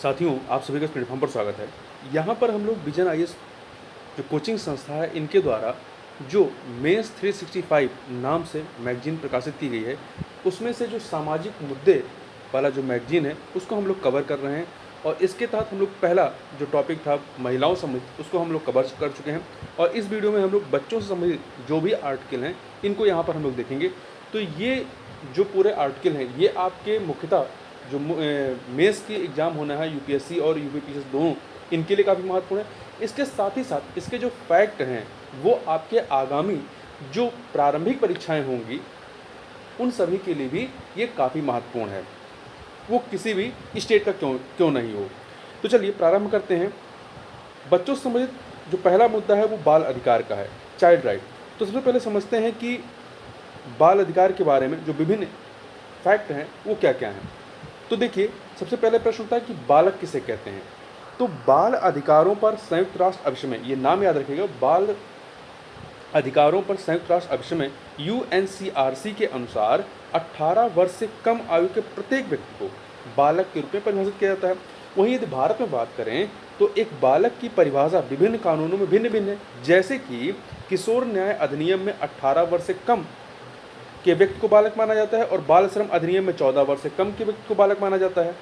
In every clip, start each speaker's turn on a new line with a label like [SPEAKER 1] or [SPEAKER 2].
[SPEAKER 1] साथियों, आप सभी का इस प्लेटफॉर्म पर स्वागत है। यहाँ पर हम लोग विजन आईएएस जो कोचिंग संस्था है, इनके द्वारा जो मेंस 365 नाम से मैगजीन प्रकाशित की गई है, उसमें से जो सामाजिक मुद्दे वाला जो मैगजीन है, उसको हम लोग कवर कर रहे हैं। और इसके तहत हम लोग पहला जो टॉपिक था महिलाओं संबंधित, उसको हम लोग कवर कर चुके हैं। और इस वीडियो में हम लोग बच्चों से संबंधित जो भी आर्टिकल हैं, इनको यहाँ पर हम लोग देखेंगे। तो ये जो पूरे आर्टिकल हैं, ये आपके मुख्यतः जो मेंस की एग्ज़ाम होना है, यूपीएससी और यूपीपीएससी दोनों, इनके लिए काफ़ी महत्वपूर्ण है। इसके साथ ही साथ इसके जो फैक्ट हैं, वो आपके आगामी जो प्रारंभिक परीक्षाएं होंगी, उन सभी के लिए भी ये काफ़ी महत्वपूर्ण है, वो किसी भी स्टेट का क्यों नहीं हो। तो चलिए प्रारंभ करते हैं। बच्चों से संबंधित जो पहला मुद्दा है, वो बाल अधिकार का है, चाइल्ड राइट। तो सबसे पहले समझते हैं कि बाल अधिकार के बारे में जो विभिन्न फैक्ट हैं, वो क्या क्या हैं। तो देखिए, सबसे पहले प्रश्न होता है कि बालक किसे कहते हैं। तो बाल अधिकारों पर संयुक्त राष्ट्र अभिसमय, ये नाम याद रखिएगा, बाल अधिकारों पर संयुक्त राष्ट्र अभिसमय यूएनसीआरसी के अनुसार 18 वर्ष से कम आयु के प्रत्येक व्यक्ति को बालक के रूप में परिभाषित किया जाता है। वहीं यदि भारत में बात करें तो एक बालक की परिभाषा विभिन्न कानूनों में भिन्न भिन्न है। जैसे कि किशोर न्याय अधिनियम में 18 वर्ष से कम के व्यक्ति को बालक माना जाता है और बाल श्रम अधिनियम में 14 वर्ष से कम के व्यक्ति को बालक माना जाता है।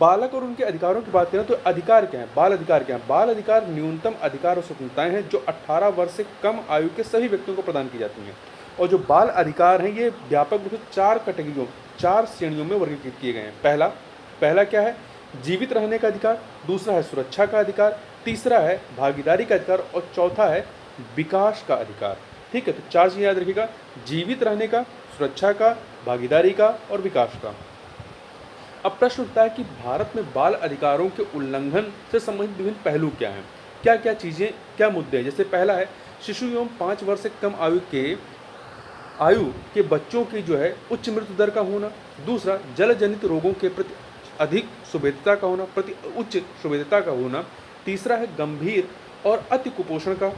[SPEAKER 1] बालक और उनके अधिकारों की बात करें तो अधिकार क्या है, बाल अधिकार क्या है। बाल अधिकार न्यूनतम अधिकार और स्वतंत्रताएं हैं जो 18 वर्ष से कम आयु के सभी व्यक्तियों को प्रदान की जाती हैं। और जो बाल अधिकार हैं, ये व्यापक रूप से 4 कैटेगरियों, 4 श्रेणियों में वर्गीकृत किए गए हैं। पहला क्या है, जीवित रहने का अधिकार। दूसरा है सुरक्षा का अधिकार। तीसरा है भागीदारी का अधिकार और चौथा है विकास का अधिकार। ठीक है, तो 4 चीज़ें याद रखिएगा, जीवित रहने का, सुरक्षा का, भागीदारी का और विकास का। अब प्रश्न उठता है कि भारत में बाल अधिकारों के उल्लंघन से संबंधित विभिन्न पहलू क्या हैं, क्या क्या चीज़ें, क्या मुद्दे हैं। जैसे पहला है शिशु एवं 5 वर्ष से कम आयु के बच्चों की जो है उच्च मृत्यु दर का होना। दूसरा, जल जनित रोगों के प्रति अधिक सुभेद्यता का होना, उच्च सुभेद्यता का होना। तीसरा है गंभीर और अति कुपोषण का।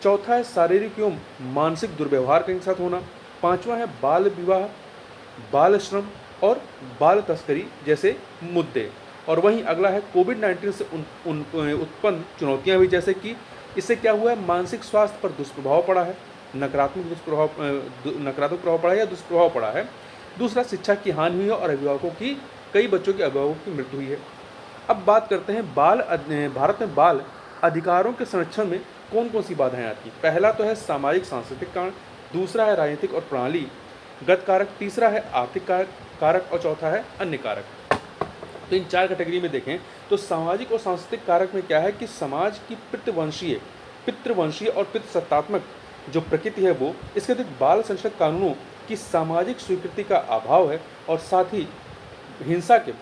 [SPEAKER 1] चौथा है शारीरिक एवं मानसिक दुर्व्यवहार के साथ होना। पांचवा है बाल विवाह, बाल श्रम और बाल तस्करी जैसे मुद्दे। और वहीं अगला है कोविड-19 से उत्पन्न चुनौतियां भी, जैसे कि इससे क्या हुआ है, मानसिक स्वास्थ्य पर दुष्प्रभाव पड़ा है, नकारात्मक प्रभाव पड़ा है या दुष्प्रभाव पड़ा है। दूसरा, शिक्षा की हानि हुई है और कई बच्चों के अभिभावकों की मृत्यु हुई है। अब बात करते हैं भारत में बाल अधिकारों के संरक्षण में कौन कौन सी बाधाएं आती हैं। पहला तो है सामाजिक सांस्कृतिक कारण। दूसरा है राजनीतिक और प्रणालीगत कारक। तीसरा है आर्थिक कारक और चौथा है अन्य कारक। तो इन 4 कैटेगरी में देखें तो सामाजिक और सांस्कृतिक कारक में क्या है कि समाज की पितृवंशीय और पितृसत्तात्मक जो प्रकृति है वो। इसके अतिरिक्त बाल संरक्षक कानूनों की सामाजिक स्वीकृति का अभाव है और साथ ही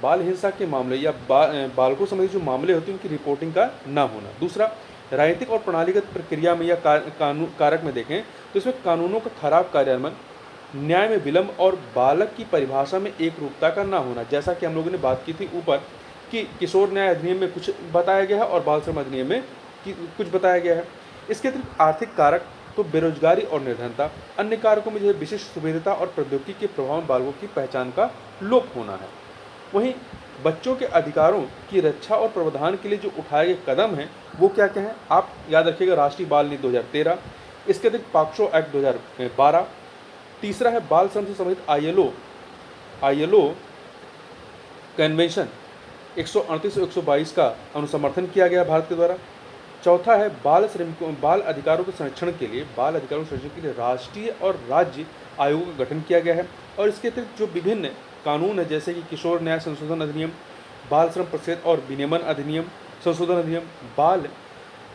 [SPEAKER 1] बाल हिंसा के मामले या बालकों संबंधी जो मामले होते हैं उनकी रिपोर्टिंग का ना होना। दूसरा, राजनीतिक और प्रणालीगत प्रक्रिया में या कारक में देखें तो इसमें कानूनों का खराब कार्यान्वयन, न्याय में विलंब और बालक की परिभाषा में एक रूपता का ना होना। जैसा कि हम लोगों ने बात की थी ऊपर कि किशोर न्याय अधिनियम में कुछ बताया गया है और बाल श्रम अधिनियम में कुछ बताया गया है। इसके अतिरिक्त आर्थिक कारक तो बेरोजगारी और निर्धनता। अन्य कारकों में जैसे विशिष्ट सुविधा और प्रौद्योगिकी के प्रभाव में बालकों की पहचान का लोप होना है। वहीं बच्चों के अधिकारों की रक्षा और प्रावधान के लिए जो उठाए गए कदम हैं, वो क्या क्या हैं, आप याद रखिएगा। राष्ट्रीय बाल नीति 2013, इसके अतिरिक्त पॉक्सो एक्ट 2012। तीसरा है बाल श्रम से संबंधित आईएलओ कन्वेंशन 138 और 122 का अनुसमर्थन किया गया भारत के द्वारा। चौथा है बाल अधिकारों के संरक्षण के लिए राष्ट्रीय और राज्य आयोगों का गठन किया गया है। और इसके अतिरिक्त जो विभिन्न कानून है, जैसे कि किशोर न्याय संशोधन अधिनियम, बाल श्रम प्रतिषेध और विनियमन अधिनियम संशोधन अधिनियम, बाल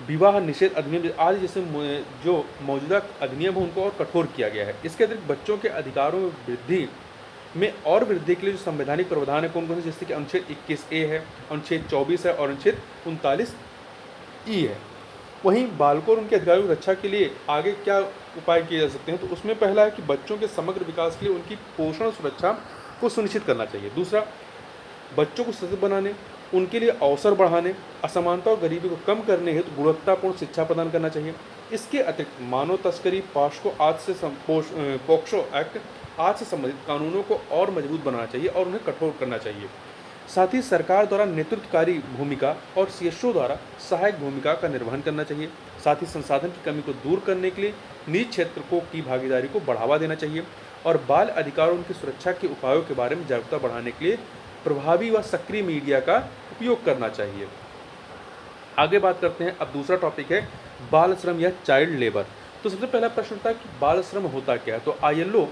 [SPEAKER 1] विवाह निषेध अधिनियम आदि जैसे जो मौजूदा अधिनियम है उनको और कठोर किया गया है। इसके अतिरिक्त बच्चों के अधिकारों में वृद्धि के लिए जो संवैधानिक प्रावधान है कौन कौन से, जैसे कि अनुच्छेद 21A है, अनुच्छेद 24 है और अनुच्छेद 39E है। वहीं बालकों और उनके अधिकारों की रक्षा के लिए आगे क्या उपाय किए जा सकते हैं, तो उसमें पहला है कि बच्चों के समग्र विकास के लिए उनकी पोषण सुरक्षा को सुनिश्चित करना चाहिए। दूसरा, बच्चों को सशक्त बनाने, उनके लिए अवसर बढ़ाने, असमानता और गरीबी को कम करने हेतु गुणवत्तापूर्ण शिक्षा प्रदान करना चाहिए। इसके अतिरिक्त मानव तस्करी, पॉक्सो एक्ट आज से संबंधित कानूनों को और मजबूत बनाना चाहिए और उन्हें कठोर करना चाहिए। साथ ही सरकार द्वारा नेतृत्वकारी भूमिका और सीएसओ द्वारा सहायक भूमिका का निर्वहन करना चाहिए। साथ ही संसाधन की कमी को दूर करने के लिए निजी क्षेत्र को की भागीदारी को बढ़ावा देना चाहिए और बाल अधिकार और उनकी सुरक्षा के उपायों के बारे में जागरूकता बढ़ाने के लिए प्रभावी व सक्रिय मीडिया का उपयोग करना चाहिए। आगे बात करते हैं। अब दूसरा टॉपिक है बाल श्रम या चाइल्ड लेबर। तो सबसे पहला प्रश्न था कि बाल श्रम होता क्या है। तो आईएलओ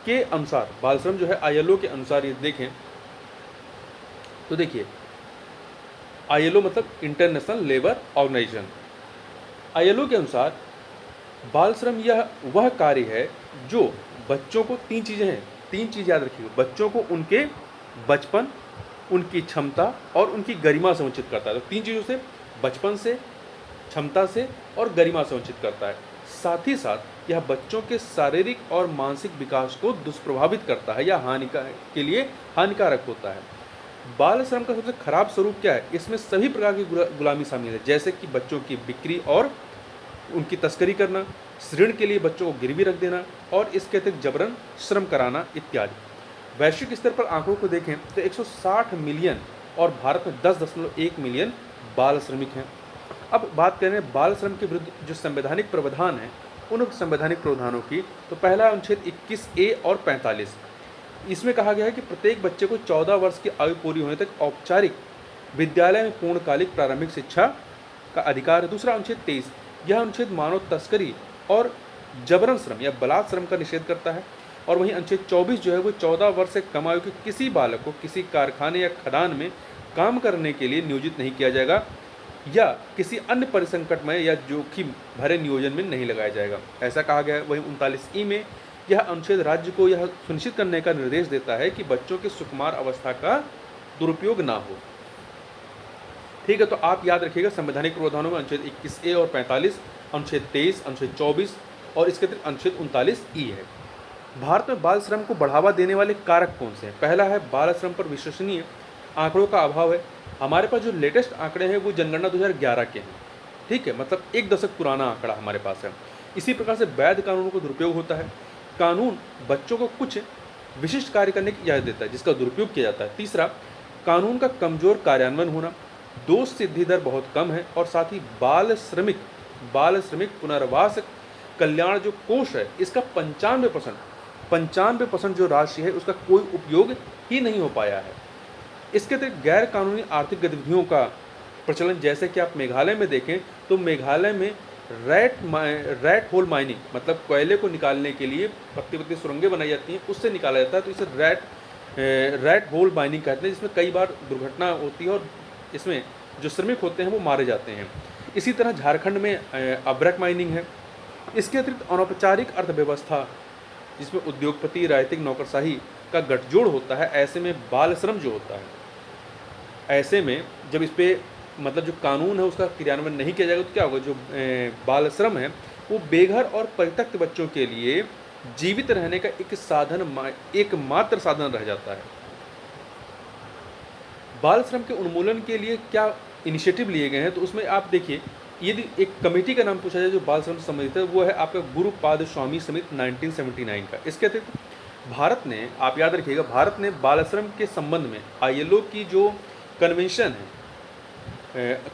[SPEAKER 1] के अनुसार बाल श्रम जो है, आईएलओ के अनुसार ये देखें तो देखिए, आईएलओ मतलब इंटरनेशनल लेबर ऑर्गेनाइजेशन। आईएलओ के अनुसार बाल श्रम यह वह कार्य है जो बच्चों को, तीन चीज़ें हैं, तीन चीज़ याद रखिएगा, बच्चों को उनके बचपन, उनकी क्षमता और उनकी गरिमा से वंचित करता है। तो तीन चीज़ों से, बचपन से, क्षमता से और गरिमा से वंचित करता है। साथ ही साथ यह बच्चों के शारीरिक और मानसिक विकास को दुष्प्रभावित करता है या के लिए हानिकारक होता है। बाल श्रम का सबसे खराब स्वरूप क्या है? इसमें सभी प्रकार की गुलामी शामिल है, जैसे कि बच्चों की बिक्री और उनकी तस्करी करना, ऋण के लिए बच्चों को गिरवी रख देना और इसके अतिरिक्त जबरन श्रम कराना इत्यादि। वैश्विक स्तर पर आंकड़ों को देखें तो 160 मिलियन और भारत में 10.1 मिलियन बाल श्रमिक हैं। अब बात करें बाल श्रम के विरुद्ध जो संवैधानिक प्रावधान हैं, उन संवैधानिक प्रावधानों की, तो पहला अनुच्छेद 21A और 45। इसमें कहा गया है कि प्रत्येक बच्चे को 14 वर्ष की आयु पूरी होने तक औपचारिक विद्यालय में पूर्णकालिक प्रारंभिक शिक्षा का अधिकार है। दूसरा अनुच्छेद 23, यह अनुच्छेद मानव तस्करी और जबरन श्रम या बलात् श्रम का निषेध करता है। और वहीं अनुच्छेद 24 जो है वो 14 वर्ष से कम आयु के किसी बालक को किसी कारखाने या खदान में काम करने के लिए नियोजित नहीं किया जाएगा या किसी अन्य परिसंकटमय या जोखिम भरे नियोजन में नहीं लगाया जाएगा, ऐसा कहा गया है। वहीं 39E में यह अनुच्छेद राज्य को यह सुनिश्चित करने का निर्देश देता है कि बच्चों की सुकुमार अवस्था का दुरुपयोग ना हो। ठीक है, तो आप याद रखिएगा संवैधानिक प्रावधानों में अनुच्छेद 21A और 45, अनुच्छेद 23, अनुच्छेद 24 और इसके अतिरिक्त अनुच्छेद 39E है। भारत में बाल श्रम को बढ़ावा देने वाले कारक कौन से हैं? पहला है बाल श्रम पर विश्वसनीय आंकड़ों का अभाव है। हमारे पास जो लेटेस्ट आंकड़े हैं वो जनगणना 2011 के हैं। ठीक है, मतलब एक दशक पुराना आंकड़ा हमारे पास है। इसी प्रकार से वैध कानूनों का दुरुपयोग होता है। कानून बच्चों को कुछ विशिष्ट कार्य करने की इजाज़त देता है जिसका दुरुपयोग किया जाता है। तीसरा, कानून का कमजोर कार्यान्वयन होना, दोष सिद्धि दर बहुत कम है और साथ ही बाल श्रमिक पुनर्वास कल्याण जो कोष है इसका 95% जो राशि है उसका कोई उपयोग ही नहीं हो पाया है। इसके अतिरिक्त गैर कानूनी आर्थिक गतिविधियों का प्रचलन, जैसे कि आप मेघालय में देखें तो मेघालय में रैट होल माइनिंग, मतलब कोयले को निकालने के लिए पत्ती सुरंगें बनाई जाती हैं, उससे निकाला जाता है, तो इसे रैट होल माइनिंग कहते हैं, जिसमें कई बार दुर्घटना होती है और इसमें जो श्रमिक होते हैं वो मारे जाते हैं। इसी तरह झारखंड में अब्रक माइनिंग है। इसके अतिरिक्त अनौपचारिक अर्थव्यवस्था जिसमें उद्योगपति राजनीतिक नौकरशाही का गठजोड़ होता है, ऐसे में बाल श्रम जो होता है, ऐसे में जब इस पर मतलब जो कानून है उसका क्रियान्वयन नहीं किया जाएगा तो क्या होगा? जो बाल श्रम है वो बेघर और परित्यक्त बच्चों के लिए जीवित रहने का एकमात्र साधन रह जाता है। बाल श्रम के उन्मूलन के लिए क्या इनिशिएटिव लिए गए हैं? तो उसमें आप देखिए, यदि एक कमेटी का नाम पूछा जाए जो बाल श्रम से संबंधित है, वो है आपका गुरुपाद स्वामी समिति 1979 का। इसके अतिरिक्त भारत ने, आप याद रखिएगा, भारत ने बाल श्रम के संबंध में आईएलओ की जो कन्वेंशन है,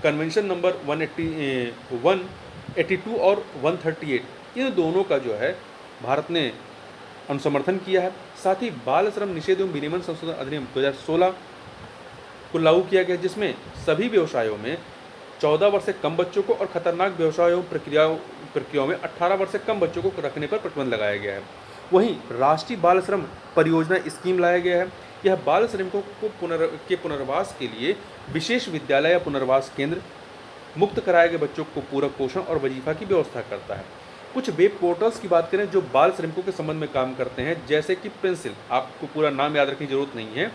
[SPEAKER 1] कन्वेंशन नंबर 182 और 138, इन दोनों का जो है भारत ने अनुसमर्थन किया है। साथ ही बाल श्रम निषेध एवं विनियमन संशोधन अधिनियम 2016 को लागू किया गया, जिसमें सभी व्यवसायों में 14 वर्ष से कम बच्चों को और खतरनाक व्यवसायों प्रक्रियाओं में 18 वर्ष से कम बच्चों को रखने पर प्रतिबंध लगाया गया है। वहीं राष्ट्रीय बाल श्रम परियोजना स्कीम लाया गया है। यह बाल श्रमिकों को पुनर्वास के लिए विशेष विद्यालय या पुनर्वास केंद्र, मुक्त कराए गए बच्चों को पूरक पोषण और वजीफा की व्यवस्था करता है। कुछ वेब पोर्टल्स की बात करें जो बाल श्रमिकों के संबंध में काम करते हैं, जैसे कि पेंसिल, आपको पूरा नाम याद रखने की जरूरत नहीं है,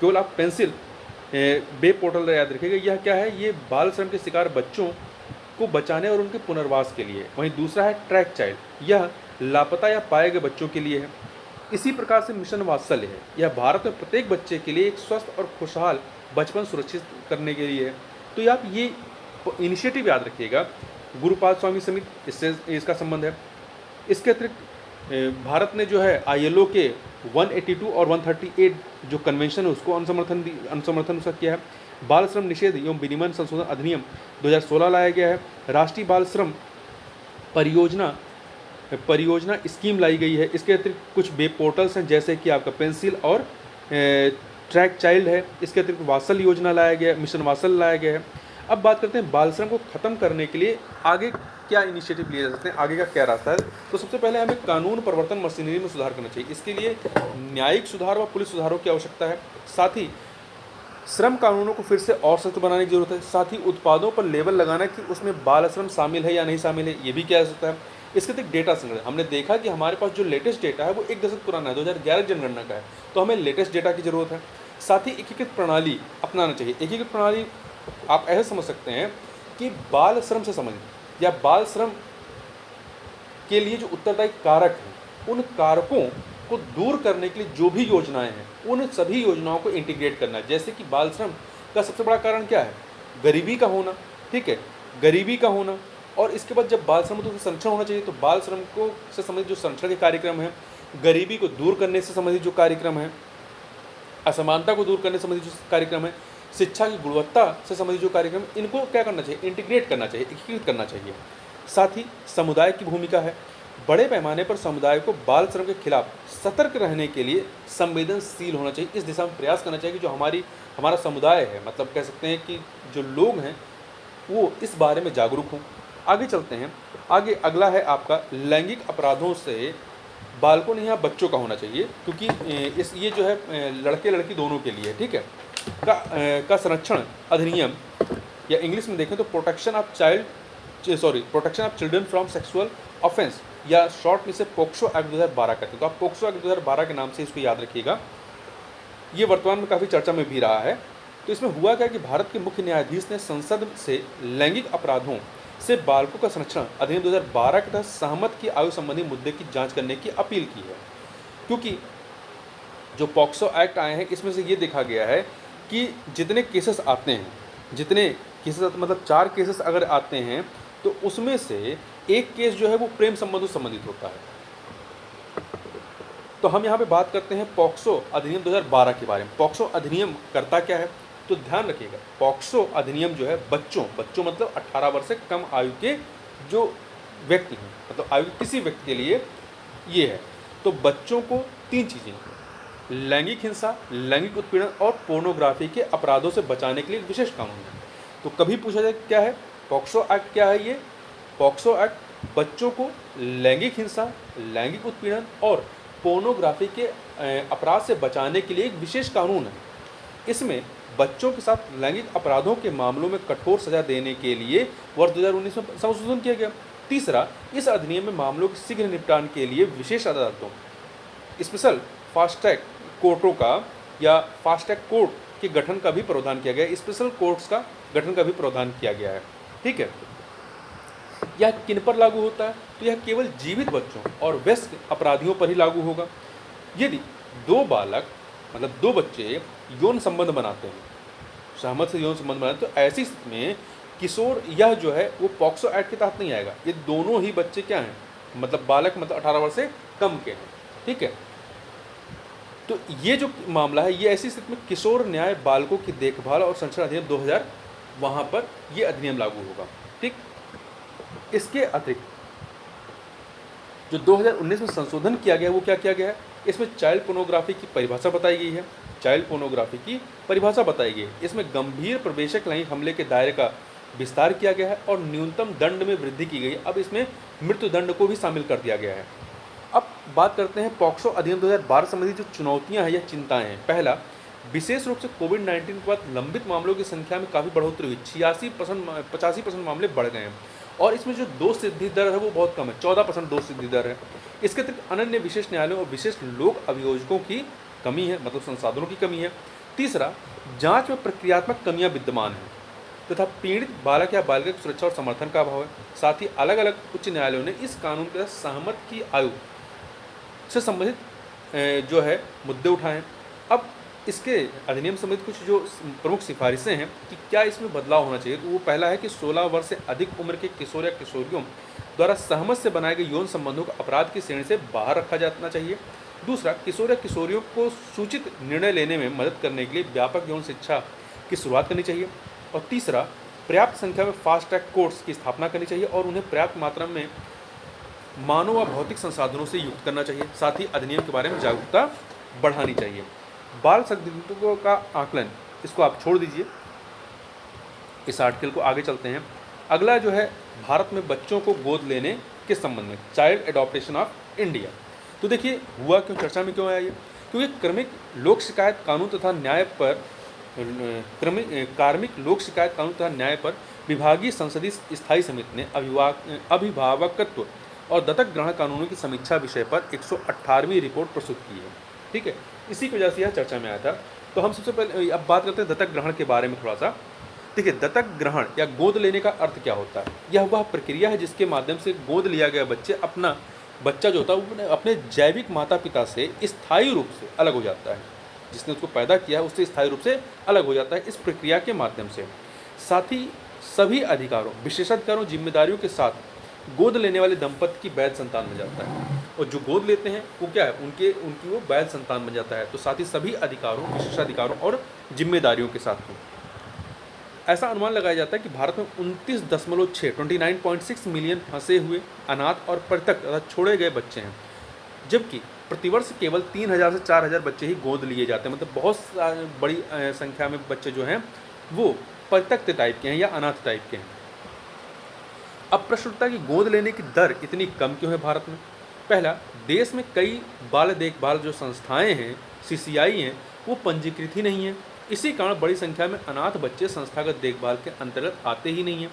[SPEAKER 1] केवल आप पेंसिल वेब पोर्टल याद रखिएगा। यह क्या है? ये बाल श्रम के शिकार बच्चों को बचाने और उनके पुनर्वास के लिए। वहीं दूसरा है ट्रैक चाइल्ड, यह लापता या पाए गए बच्चों के लिए है। इसी प्रकार से मिशन वात्सल्य है, यह भारत में प्रत्येक बच्चे के लिए एक स्वस्थ और खुशहाल बचपन सुरक्षित करने के लिए है। तो आप ये इनिशिएटिव याद रखिएगा, गुरुपाद स्वामी समिति, इससे इसका संबंध है। इसके अतिरिक्त भारत ने जो है ILO के 182 और 138 जो कन्वेंशन है उसको अनुसमर्थन उसका किया है। बाल श्रम निषेध एवं विनियमन संशोधन अधिनियम 2016 लाया गया है। राष्ट्रीय बाल श्रम परियोजना परियोजना स्कीम लाई गई है। इसके अतिरिक्त कुछ वेब पोर्टल्स हैं जैसे कि आपका पेंसिल और ट्रैक चाइल्ड है। इसके अतिरिक्त वात्सल योजना लाया गया है, मिशन वात्सल लाया गया है। अब बात करते हैं बाल श्रम को ख़त्म करने के लिए आगे क्या इनिशिएटिव लिए जा सकते हैं, आगे का क्या रास्ता है। तो सबसे पहले हमें कानून प्रवर्तन मशीनरी में सुधार करना चाहिए। इसके लिए न्यायिक सुधार व पुलिस सुधारों की आवश्यकता है। साथ ही श्रम कानूनों को फिर से और सख्त बनाने की जरूरत है। साथ ही उत्पादों पर लेबल लगाना कि उसमें बाल श्रम शामिल है या नहीं शामिल है, ये भी किया जा सकता है। इसके अतिरिक्त डेटा संग्रह, हमने देखा कि हमारे पास जो लेटेस्ट डेटा है वो 1 दशक पुराना है, 2011 की जनगणना का है, तो हमें लेटेस्ट डेटा की ज़रूरत है। साथ ही एकीकृत प्रणाली अपनाना चाहिए। एकीकृत प्रणाली आप ऐसे समझ सकते हैं कि बाल श्रम से संबंधित या बाल श्रम के लिए जो उत्तरदायी कारक हैं उन कारकों को दूर करने के लिए जो भी योजनाएं हैं उन सभी योजनाओं को इंटीग्रेट करना है। जैसे कि बाल श्रम का सबसे बड़ा कारण क्या है, गरीबी का होना, ठीक है, गरीबी का होना। और इसके बाद जब बाल श्रम तो संरक्षण होना चाहिए, तो बाल श्रम को से संबंधित जो संरक्षण के कार्यक्रम हैं, गरीबी को दूर करने से संबंधित जो कार्यक्रम हैं, असमानता को दूर करने से संबंधित जो कार्यक्रम है, शिक्षा की गुणवत्ता से संबंधित जो कार्यक्रम, इनको क्या करना चाहिए, इंटीग्रेट करना चाहिए, एकीकृत करना चाहिए। साथ ही समुदाय की भूमिका है। बड़े पैमाने पर समुदाय को बाल श्रम के खिलाफ सतर्क रहने के लिए संवेदनशील होना चाहिए। इस दिशा में प्रयास करना चाहिए कि जो हमारा समुदाय है, मतलब कह सकते हैं कि जो लोग हैं वो इस बारे में जागरूक हों। आगे चलते हैं। आगे अगला है आपका लैंगिक अपराधों से बालकों ने यहाँ बच्चों का होना चाहिए, क्योंकि ये जो है लड़के लड़की दोनों के लिए, ठीक है, का संरक्षण अधिनियम, या इंग्लिश में देखें तो protection of children from sexual offence, या शॉर्ट में से पोक्सो एक्ट 2012 कहते हैं। तो आप पोक्सो एक्ट 2012 के नाम से इसको याद रखिएगा। ये वर्तमान में काफ़ी चर्चा में भी रहा है। तो इसमें हुआ क्या कि भारत के मुख्य न्यायाधीश ने संसद से लैंगिक अपराधों से बालकों का संरक्षण अधिनियम 2012 के तहत सहमत की आयु संबंधी मुद्दे की जांच करने की अपील की है। क्योंकि जो पॉक्सो एक्ट आए हैं इसमें से ये देखा गया है कि जितने केसेस आते हैं, मतलब 4 केसेस अगर आते हैं तो उसमें से एक केस जो है वो प्रेम संबंधों से संबंधित होता है। तो हम यहाँ पे बात करते हैं पॉक्सो अधिनियम 2012 के बारे में। पॉक्सो अधिनियम करता क्या है, तो ध्यान रखिएगा, पॉक्सो अधिनियम जो है बच्चों मतलब 18 वर्ष से कम आयु के जो व्यक्ति हैं, मतलब आयु के किसी व्यक्ति के लिए ये है। तो बच्चों को 3 चीज़ें, लैंगिक हिंसा, लैंगिक उत्पीड़न और पोर्नोग्राफी के अपराधों से बचाने के लिए एक विशेष कानून है। तो कभी पूछा जाए क्या है पॉक्सो एक्ट, क्या है ये पॉक्सो एक्ट? बच्चों को लैंगिक हिंसा, लैंगिक उत्पीड़न और पोर्नोग्राफी के अपराध से बचाने के लिए एक विशेष कानून है। इसमें बच्चों के साथ लैंगिक अपराधों के मामलों में कठोर सजा देने के लिए वर्ष 2019 में संशोधन किया गया। तीसरा, इस अधिनियम में मामलों के शीघ्र निपटान के लिए विशेष अदालतों, स्पेशल फास्ट ट्रैक कोर्टों का या फास्ट ट्रैक कोर्ट के गठन का भी प्रावधान किया गया है। स्पेशल कोर्ट्स का गठन का भी प्रावधान किया गया है, ठीक है। यह किन पर लागू होता है, तो यह केवल जीवित बच्चों और वयस्क अपराधियों पर ही लागू होगा। यदि 2 बालक मतलब 2 बच्चे यौन संबंध बनाते हैं, सहमत से यौन संबंध बनाते हैं, तो ऐसी स्थिति में किशोर यह जो है वो पॉक्सो एक्ट के तहत नहीं आएगा। ये दोनों ही बच्चे क्या हैं, मतलब बालक मतलब 18 वर्ष से कम के हैं, ठीक है। तो ये जो मामला है ये ऐसी स्थिति में किशोर न्याय बालकों की देखभाल और संरक्षण अधिनियम 2000 वहाँ पर ये अधिनियम लागू होगा, ठीक। इसके अतिरिक्त जो 2019 में संशोधन किया गया वो क्या किया गया है, इसमें चाइल्ड पोर्नोग्राफी की परिभाषा बताई गई है। चाइल्ड पोर्नोग्राफी की परिभाषा बताई गई है। इसमें गंभीर प्रवेशक लैंगिक हमले के दायरे का विस्तार किया गया है और न्यूनतम दंड में वृद्धि की गई है। अब इसमें मृत्यु दंड को भी शामिल कर दिया गया है। अब बात करते हैं पॉक्सो अधिनियम 2012 संबंधी जो चुनौतियां हैं या चिंताएं हैं। पहला, विशेष रूप से कोविड-19 के बाद लंबित मामलों की संख्या में काफ़ी बढ़ोतरी हुई, 85% मामले बढ़ गए हैं और इसमें जो दोष सिद्धि दर है वो बहुत कम है, 14% दोष सिद्धि दर है। इसके अतिरिक्त अनन्य विशेष न्यायालयों और विशेष लोक अभियोजकों की कमी है, मतलब संसाधनों की कमी है। तीसरा, जांच में प्रक्रियात्मक कमियां विद्यमान हैं तथा पीड़ित बालक या बालिका की सुरक्षा और समर्थन का अभाव है। साथ ही अलग अलग उच्च न्यायालयों ने इस कानून के तहत सहमत की आयु से संबंधित जो है मुद्दे उठाए हैं। अब इसके अधिनियम संबंधित कुछ जो प्रमुख सिफारिशें हैं कि क्या इसमें बदलाव होना चाहिए, तो वो पहला है कि 16 वर्ष से अधिक उम्र के किशोर या किशोरियों द्वारा सहमत से बनाए गए यौन संबंधों को अपराध की श्रेणी से बाहर रखा जाना चाहिए। दूसरा, किशोर या किशोरियों को सूचित निर्णय लेने में मदद करने के लिए व्यापक यौन शिक्षा की शुरुआत करनी चाहिए। और तीसरा, पर्याप्त संख्या में फास्ट ट्रैक कोर्ट्स की स्थापना करनी चाहिए और उन्हें पर्याप्त मात्रा में मानव व भौतिक संसाधनों से युक्त करना चाहिए। साथ ही अधिनियम के बारे में जागरूकता बढ़ानी चाहिए। बाल संदिग्धों का आकलन, इसको आप छोड़ दीजिए, इस आर्टिकल को आगे चलते हैं। अगला जो है, भारत में बच्चों को गोद लेने के संबंध में, चाइल्ड एडॉप्टेशन ऑफ इंडिया। तो देखिए, हुआ क्यों, चर्चा में क्यों आया ये? क्योंकि कार्मिक लोक शिकायत कानून तथा न्याय पर विभागीय संसदीय स्थायी समिति ने अभिभावकत्व और दत्तक ग्रहण कानूनों की समीक्षा विषय पर 118वीं रिपोर्ट प्रस्तुत की है। ठीक है, इसी की वजह से यह चर्चा में आया था। तो हम सबसे पहले अब बात करते हैं दत्तक ग्रहण के बारे में थोड़ा सा। देखिए, दत्तक ग्रहण या गोद लेने का अर्थ क्या होता है? यह वह प्रक्रिया है जिसके माध्यम से गोद लिया गया बच्चा जो होता है वो अपने जैविक माता पिता से स्थायी रूप से अलग हो जाता है। जिसने उसको पैदा किया है उससे स्थायी रूप से अलग हो जाता है इस प्रक्रिया के माध्यम से। साथ ही सभी अधिकारों, विशेषाधिकारों, जिम्मेदारियों के साथ गोद लेने वाले दंपति की वैध संतान बन जाता है। और जो गोद लेते हैं वो क्या है, उनकी वो वैध संतान बन जाता है। तो साथ ही सभी अधिकारों, विशेषाधिकारों और जिम्मेदारियों के साथ में ऐसा अनुमान लगाया जाता है कि भारत में 29.6 मिलियन फंसे हुए अनाथ और परित्यक्त तथा छोड़े गए बच्चे हैं, जबकि प्रतिवर्ष केवल 3000 से 4000 बच्चे ही गोद लिए जाते हैं। मतलब बहुत बड़ी संख्या में बच्चे जो हैं वो परित्यक्त टाइप के हैं या अनाथ टाइप के हैं। अब प्रश्न उठता है कि गोद लेने की दर इतनी कम क्यों है भारत में? पहला, देश में कई बाल देखभाल जो संस्थाएं हैं, CCI हैं, वो पंजीकृत ही नहीं हैं। इसी कारण बड़ी संख्या में अनाथ बच्चे संस्थागत देखभाल के अंतर्गत आते ही नहीं हैं।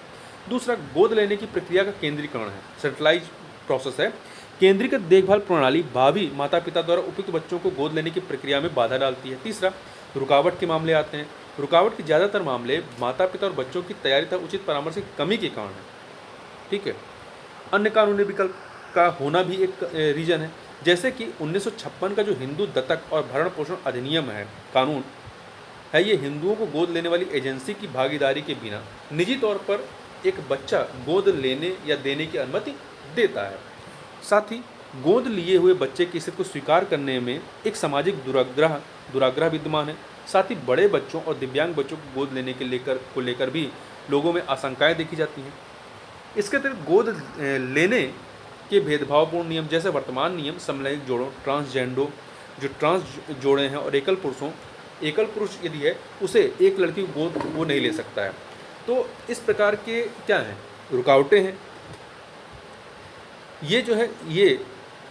[SPEAKER 1] दूसरा, गोद लेने की प्रक्रिया का केंद्रीकरण है, सेंट्रलाइज प्रोसेस है। केंद्रीकृत देखभाल प्रणाली भावी माता पिता द्वारा उपयुक्त बच्चों को गोद लेने की प्रक्रिया में बाधा डालती है। तीसरा, रुकावट के मामले आते हैं। रुकावट के ज़्यादातर मामले माता पिता और बच्चों की तैयारी तथा उचित परामर्श की कमी के कारण है। ठीक है, अन्य कानूनी विकल्प का होना भी एक रीजन है। जैसे कि 1956 का जो हिंदू दत्तक और भरण पोषण अधिनियम है, कानून है, ये हिंदुओं को गोद लेने वाली एजेंसी की भागीदारी के बिना निजी तौर पर एक बच्चा गोद लेने या देने की अनुमति देता है। साथ ही गोद लिए हुए बच्चे की स्थिति को स्वीकार करने में एक सामाजिक दुराग्रह विद्यमान है। साथ ही बड़े बच्चों और दिव्यांग बच्चों को गोद लेने के लेकर भी लोगों में आशंकाएं देखी जाती हैं। इसके अतिरिक्त गोद लेने के भेदभावपूर्ण नियम, जैसे वर्तमान नियम समलैंगिक जोड़ों, ट्रांसजेंडर जो ट्रांस जोड़े हैं और एकल पुरुष यदि है उसे एक लड़की को गोद वो नहीं ले सकता है। तो इस प्रकार के क्या हैं, रुकावटें हैं। ये जो है, ये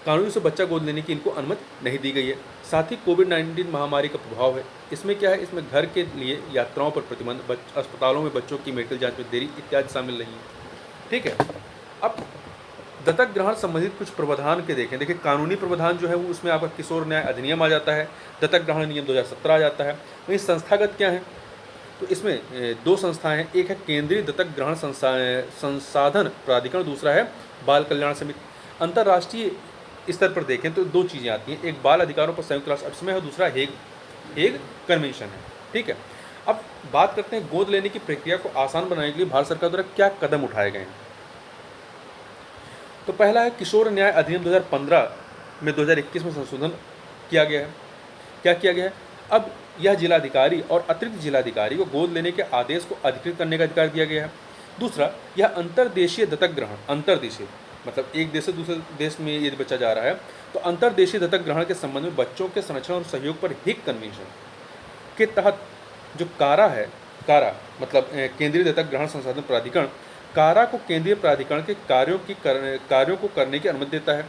[SPEAKER 1] कानूनी से बच्चा गोद लेने की इनको अनुमति नहीं दी गई है। साथ ही कोविड-19 महामारी का प्रभाव है। इसमें क्या है, इसमें घर के लिए यात्राओं पर प्रतिबंध, अस्पतालों में बच्चों की मेडिकल जांच में देरी इत्यादि शामिल नहीं है। ठीक है, अब दत्तक ग्रहण संबंधित कुछ प्रावधान के देखें। देखिए, कानूनी प्रावधान जो है वो उसमें आपका किशोर न्याय अधिनियम आ जाता है, दत्तक ग्रहण नियम 2017 आ जाता है। वहीं संस्थागत क्या है, तो इसमें दो संस्थाएं हैं। एक है केंद्रीय दत्तक ग्रहण संसाधन प्राधिकरण, दूसरा है बाल कल्याण समिति। अंतर्राष्ट्रीय स्तर पर देखें तो दो चीज़ें आती हैं, एक बाल अधिकारों पर संयुक्त राष्ट्र अभिसमय है, दूसरा हेग कन्वेंशन है। ठीक है, अब बात करते हैं गोद लेने की प्रक्रिया को आसान बनाने के लिए भारत सरकार द्वारा क्या कदम उठाए गए हैं। तो पहला है किशोर न्याय अधिनियम 2015 में 2021 में संशोधन किया गया है। क्या किया गया है, अब यह जिलाधिकारी और अतिरिक्त जिलाधिकारी को गोद लेने के आदेश को अधिकृत करने का अधिकार दिया गया है। दूसरा, यह अंतर्देशीय दत्तक ग्रहण, अंतर्देशीय मतलब एक देश से दूसरे देश में यदि बच्चा जा रहा है तो अंतर्देशीय दत्तक ग्रहण के संबंध में बच्चों के संरक्षण और सहयोग पर हेग कन्वेंशन के तहत जो कारा मतलब केंद्रीय दत्तक ग्रहण संसाधन प्राधिकरण, कारा को केंद्रीय प्राधिकरण के कार्यों को करने की अनुमति देता है।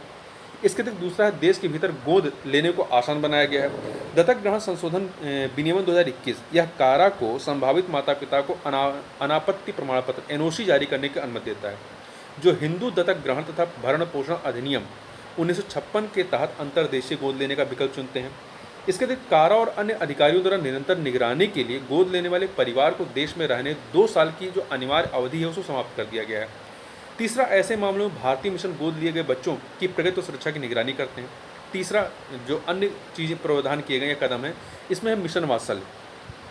[SPEAKER 1] इसके तहत दूसरा है, देश के भीतर गोद लेने को आसान बनाया गया है। दत्तक ग्रहण संशोधन विनियमन 2021 यह कारा को संभावित माता पिता को अनापत्ति प्रमाण पत्र NOC जारी करने की अनुमति देता है, जो हिंदू दत्तक ग्रहण तथा भरण पोषण अधिनियम 1956 के तहत अंतर्देशीय गोद लेने का विकल्प चुनते हैं। इसके तहत कारा और अन्य अधिकारियों द्वारा निरंतर निगरानी के लिए गोद लेने वाले परिवार को देश में रहने 2 साल की जो अनिवार्य अवधि है उसको समाप्त कर दिया गया है। तीसरा, ऐसे मामलों में भारतीय मिशन गोद लिए गए बच्चों की प्रगति और सुरक्षा की निगरानी करते हैं। तीसरा, जो अन्य चीज़ें प्रावधान किए गए या कदम है, इसमें है मिशन वात्सल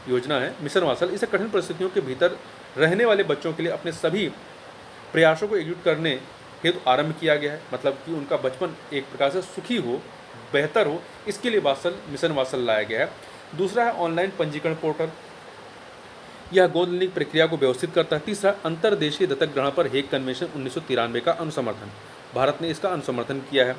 [SPEAKER 1] योजना है। मिशन वात्सल इसे कठिन परिस्थितियों के भीतर रहने वाले बच्चों के लिए अपने सभी प्रयासों को एकजुट करने हेतु आरंभ किया गया है, मतलब कि उनका बचपन एक प्रकार से सुखी हो, बेहतर हो, इसके लिए मिशन वात्सल लाया गया है। दूसरा है ऑनलाइन पंजीकरण पोर्टल, यह गोद लेने की प्रक्रिया को व्यवस्थित करता है। तीसरा, अंतर्देशीय दत्तक ग्रहण पर हेग कन्वेंशन 1993 का अनुसमर्थन, भारत ने इसका अनुसमर्थन किया है।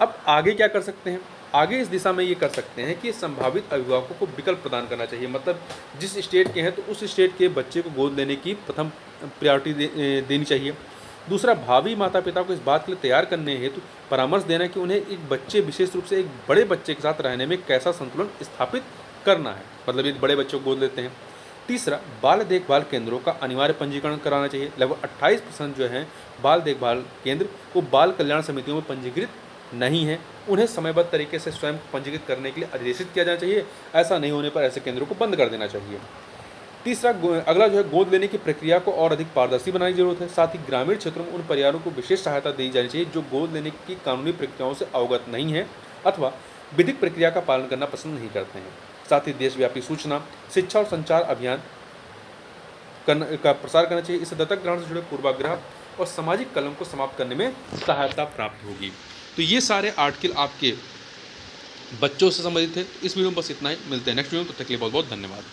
[SPEAKER 1] अब आगे क्या कर सकते हैं? आगे इस दिशा में ये कर सकते हैं कि संभावित अभिभावकों को विकल्प प्रदान करना चाहिए, मतलब जिस स्टेट के हैं तो उस स्टेट के बच्चे को गोद लेने की प्रथम प्रायोरिटी देनी चाहिए। दूसरा, भावी माता पिता को इस बात के लिए तैयार करने हेतु परामर्श देना कि उन्हें एक बच्चे, विशेष रूप से एक बड़े बच्चे के साथ रहने में कैसा संतुलन स्थापित करना है, मतलब यदि बड़े बच्चों को गोद लेते हैं। तीसरा, बाल देखभाल केंद्रों का अनिवार्य पंजीकरण कराना चाहिए। लगभग 28% जो हैं बाल देखभाल केंद्र वो बाल कल्याण समितियों में पंजीकृत नहीं है, उन्हें समयबद्ध तरीके से स्वयं पंजीकृत करने के लिए अधिसूचित किया जाना चाहिए। ऐसा नहीं होने पर ऐसे केंद्रों को बंद कर देना चाहिए। तीसरा, अगला जो है गोद लेने की प्रक्रिया को और अधिक पारदर्शी बनाने की जरूरत है। साथ ही ग्रामीण क्षेत्रों में उन परिवारों को विशेष सहायता दी जानी चाहिए जो गोद लेने की कानूनी प्रक्रियाओं से अवगत नहीं है अथवा विधिक प्रक्रिया का पालन करना पसंद नहीं करते हैं। साथ ही देशव्यापी सूचना, शिक्षा और संचार अभियान का प्रसार करना चाहिए। इससे दत्तक ग्रहण से जुड़े पूर्वाग्रह और सामाजिक कलंक को समाप्त करने में सहायता प्राप्त होगी। तो ये सारे आर्टिकल आपके बच्चों से संबंधित थे। इस वीडियो में बस इतना ही, मिलते हैं नेक्स्ट वीडियो में, तब तक के लिए बहुत बहुत धन्यवाद।